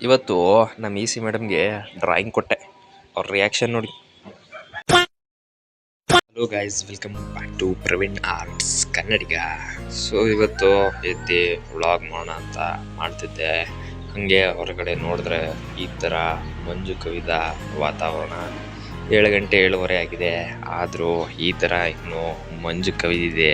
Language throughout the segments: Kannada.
ಇವತ್ತು ನಮ್ಮ ಇ ಸಿ ಮೇಡಮ್ಗೆ ಡ್ರಾಯಿಂಗ್ ಕೊಟ್ಟೆ. ಅವ್ರ ರಿಯಾಕ್ಷನ್ ನೋಡಿ. Hello guys, welcome back to Praveen Arts Kannadiga. So ಇವತ್ತು ಎದ್ದು ವ್ಲಾಗ್ ಮಾಡೋಣ ಅಂತ ಮಾಡ್ತಿದ್ದೆ. ಹಾಗೆ ಹೊರಗಡೆ ನೋಡಿದ್ರೆ ಈ ಥರ ಮಂಜು ಕವಿದ ವಾತಾವರಣ. 7 ಗಂಟೆ 7:15 ಆಗಿದೆ, ಆದರೂ ಈ ಥರ ಇನ್ನೂ ಮಂಜು ಕವಿದಿದೆ.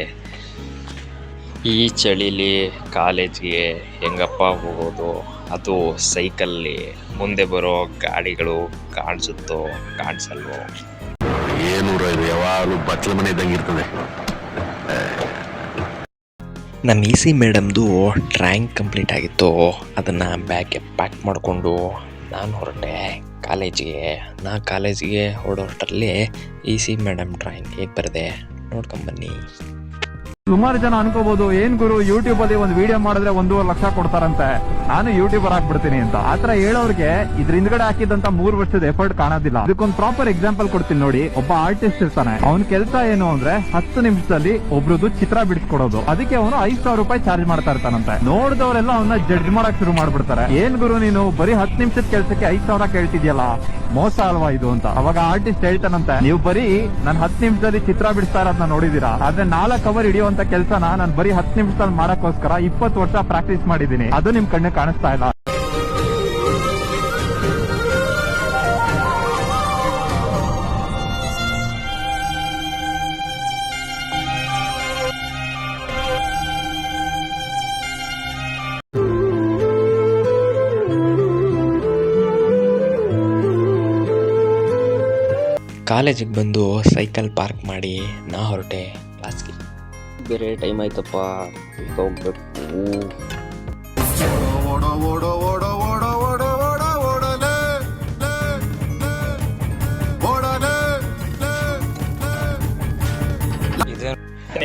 ಈ ಚಳಿಲಿ ಕಾಲೇಜ್ಗೆ ಹೆಂಗಪ್ಪ ಹೋಗೋದು? ಅದು ಸೈಕಲ್ಲಿ ಮುಂದೆ ಬರೋ ಗಾಡಿಗಳು ಕಾಣಿಸುತ್ತೋ ಕಾಣಿಸಲ್ವೋ? ಯಾವಾಗಲೂ ಬಚ್ಚಲ ಮನೆ ಇದ್ದಂಗೆ ಇರ್ತದೆ. ನಮ್ಮ ಇ ಸಿ ಮೇಡಮ್ದು ಡ್ರಾಯಿಂಗ್ ಕಂಪ್ಲೀಟ್ ಆಗಿತ್ತು. ಅದನ್ನು ಬ್ಯಾಗ್ಗೆ ಪ್ಯಾಕ್ ಮಾಡಿಕೊಂಡು ನಾನು ಹೊರಟೆ ಕಾಲೇಜಿಗೆ ಹೊರಡೋಷ್ಟರಲ್ಲಿ ಇ ಸಿ ಮೇಡಮ್ ಡ್ರಾಯಿಂಗ್ ಹೇಗೆ ಬರದೆ ನೋಡ್ಕೊಂಬನ್ನಿ. ಸುಮಾರು ಜನ ಅನ್ಕೋಬಹುದು, ಏನ್ ಗುರು ಯೂಟ್ಯೂಬ್ ಅಲ್ಲಿ ಒಂದು ವಿಡಿಯೋ ಮಾಡಿದ್ರೆ 1.5 ಲಕ್ಷ ಕೊಡ್ತಾರಂತೆ, ನಾನು ಯೂಟ್ಯೂಬರ್ ಆಗ್ಬಿಡ್ತೀನಿ ಅಂತ. ಆತರ ಹೇಳೋರ್ಗೆ ಇದ್ರ ಹಿಂದ್ಗಡೆ ಹಾಕಿದಂತ 3 ವರ್ಷದ ಎಫರ್ಟ್ ಕಾಣೋದಿಲ್ಲ. ಇದಕ್ಕೊಂದು ಪ್ರಾಪರ್ ಎಕ್ಸಾಂಪಲ್ ಕೊಡ್ತೀನಿ ನೋಡಿ. ಒಬ್ಬ ಆರ್ಟಿಸ್ಟ್ ಇರ್ತಾನೆ, ಅವನ ಕೆಲಸ ಏನು ಅಂದ್ರೆ 10 ನಿಮಿಷದಲ್ಲಿ ಒಬ್ರದ್ದು ಚಿತ್ರ ಬಿಡಿಸ್ಕೊಡೋದು. ಅದಕ್ಕೆ ಅವನು 5,000 ರೂಪಾಯಿ ಚಾರ್ಜ್ ಮಾಡ್ತಾ ಇರ್ತಾನಂತೆ. ನೋಡಿದವರೆಲ್ಲ ಅವನ್ನ ಜಡ್ಜ್ ಮಾಡಕ್ ಶುರು ಮಾಡ್ಬಿಡ್ತಾರೆ. ಏನ್ ಗುರು ನೀನು ಬರೀ 10 ನಿಮಿಷದ ಕೆಲ್ಸಕ್ಕೆ 5,000 ಕೇಳ್ತಿದ್ಯಲ್ಲ, ಮೋಸ ಅಲ್ವಾ ಇದು ಅಂತ. ಅವಾಗ ಆರ್ಟಿಸ್ಟ್ ಹೇಳ್ತಾನಂತೆ, ನೀವು ಬರೀ ನಾನು 10 ನಿಮಿಷದಲ್ಲಿ ಚಿತ್ರ ಬಿಡಿಸ್ತಾ ಇರೋದನ್ನ ನೋಡಿದೀರಾ, ಆದ್ರೆ 4 ಕವರ್ ಹಿಡಿಯುವಂತ ಕೆಲಸನ ನಾನು ಬರೀ 10 ನಿಮಿಷದಲ್ಲಿ ಮಾಡಕ್ಕೋಸ್ಕರ 20 ವರ್ಷ ಪ್ರಾಕ್ಟೀಸ್ ಮಾಡಿದ್ದೀನಿ. ಅದು ನಿಮ್ ಕಣ್ಣು ಕಾಣಿಸ್ತಾ ಇಲ್ಲ. ಕಾಲೇಜಿಗೆ ಬಂದು ಸೈಕಲ್ ಪಾರ್ಕ್ ಮಾಡಿ ನಾ ಹೊರಟೆ ಕ್ಲಾಸ್ಗೆ. ಬೇರೆ ಟೈಮ್ ಆಯ್ತಪ್ಪ, ಈಗ ಹೋಗ್ಬೇಕು.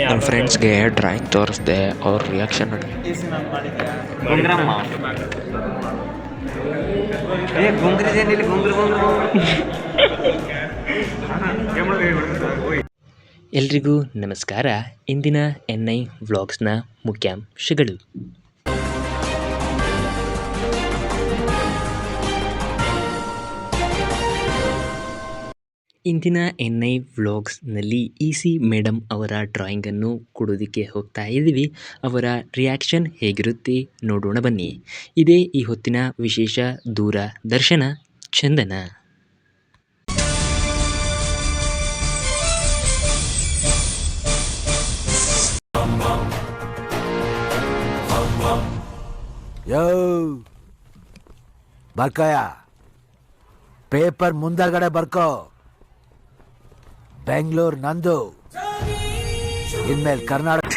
ನನ್ನ ಫ್ರೆಂಡ್ಸ್ಗೆ ಡ್ರಾಯಿಂಗ್ ತೋರಿಸ್ದೆ, ಅವ್ರ ರಿಯಾಕ್ಷನ್ ನೋಡಿ. ಎಲ್ರಿಗೂ ನಮಸ್ಕಾರ. ಇಂದಿನ NI ವ್ಲಾಗ್ಸ್ನ ಮುಖ್ಯಾಂಶಗಳು. ಇಂದಿನ NI ವ್ಲಾಗ್ಸ್ನಲ್ಲಿ ಇ ಸಿ ಮೇಡಮ್ ಅವರ ಡ್ರಾಯಿಂಗನ್ನು ಕೊಡೋದಕ್ಕೆ ಹೋಗ್ತಾ ಇದ್ದೀವಿ. ಅವರ ರಿಯಾಕ್ಷನ್ ಹೇಗಿರುತ್ತೆ ನೋಡೋಣ ಬನ್ನಿ. ಇದೇ ಈ ಹೊತ್ತಿನ ವಿಶೇಷ ದೂರದರ್ಶನ ಚಂದನ. ಯೋ ಬರ್ಕೋಯ, ಪೇಪರ್ ಮುಂದಗಡೆ ಬರ್ಕೋ. ಬೆಂಗಳೂರು ನಂದು, ಇನ್ಮೇಲೆ ಕರ್ನಾಟಕ.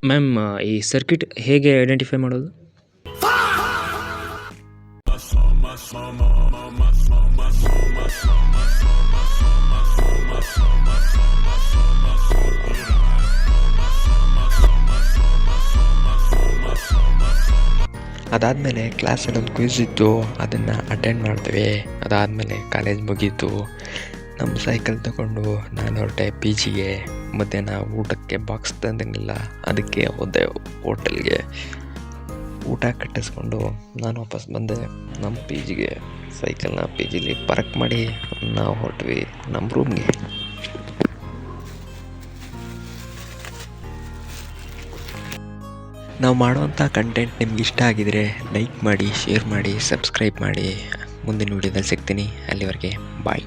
ಮ್ಯಾಮ್, ಈ ಸರ್ಕ್ಯೂಟ್ ಹೇಗೆ ಐಡೆಂಟಿಫೈ ಮಾಡೋದು? ಅದಾದಮೇಲೆ ಕ್ಲಾಸಲ್ಲಿ ಒಂದು ಕ್ವಿಝ್ ಇತ್ತು, ಅದನ್ನು ಅಟೆಂಡ್ ಮಾಡ್ತೇವೆ. ಅದಾದಮೇಲೆ ಕಾಲೇಜ್ ಮುಗೀತು. ನಮ್ಮ ಸೈಕಲ್ ತಗೊಂಡು ನಾನು ಹೊರಟೆ ಪಿ ಜಿಗೆ. ಮಧ್ಯಾಹ್ನ ಊಟಕ್ಕೆ ಬಾಕ್ಸ್ ತಂದಿರಲಿಲ್ಲ, ಅದಕ್ಕೆ ಹೋದೆ ಹೋಟೆಲ್ಗೆ. ಊಟ ಕಟ್ಟಿಸ್ಕೊಂಡು ನಾನು ವಾಪಸ್ ಬಂದೆ ನಮ್ಮ ಪಿ ಜಿಗೆ. ಸೈಕಲ್ನ ಪಿ ಜಿಲಿ ಪಾರ್ಕ್ ಮಾಡಿ ನಾವು ಹೊರಟ್ವಿ ನಮ್ಮ ರೂಮ್ಗೆ. ನಾವು ಮಾಡುವಂಥ ಕಂಟೆಂಟ್ ನಿಮ್ಗೆ ಇಷ್ಟ ಆಗಿದರೆ ಲೈಕ್ ಮಾಡಿ, ಶೇರ್ ಮಾಡಿ, ಸಬ್ಸ್ಕ್ರೈಬ್ ಮಾಡಿ. ಮುಂದಿನ ವೀಡಿಯೋದಲ್ಲಿ ಸಿಗ್ತೀನಿ. ಅಲ್ಲಿವರೆಗೆ ಬಾಯ್.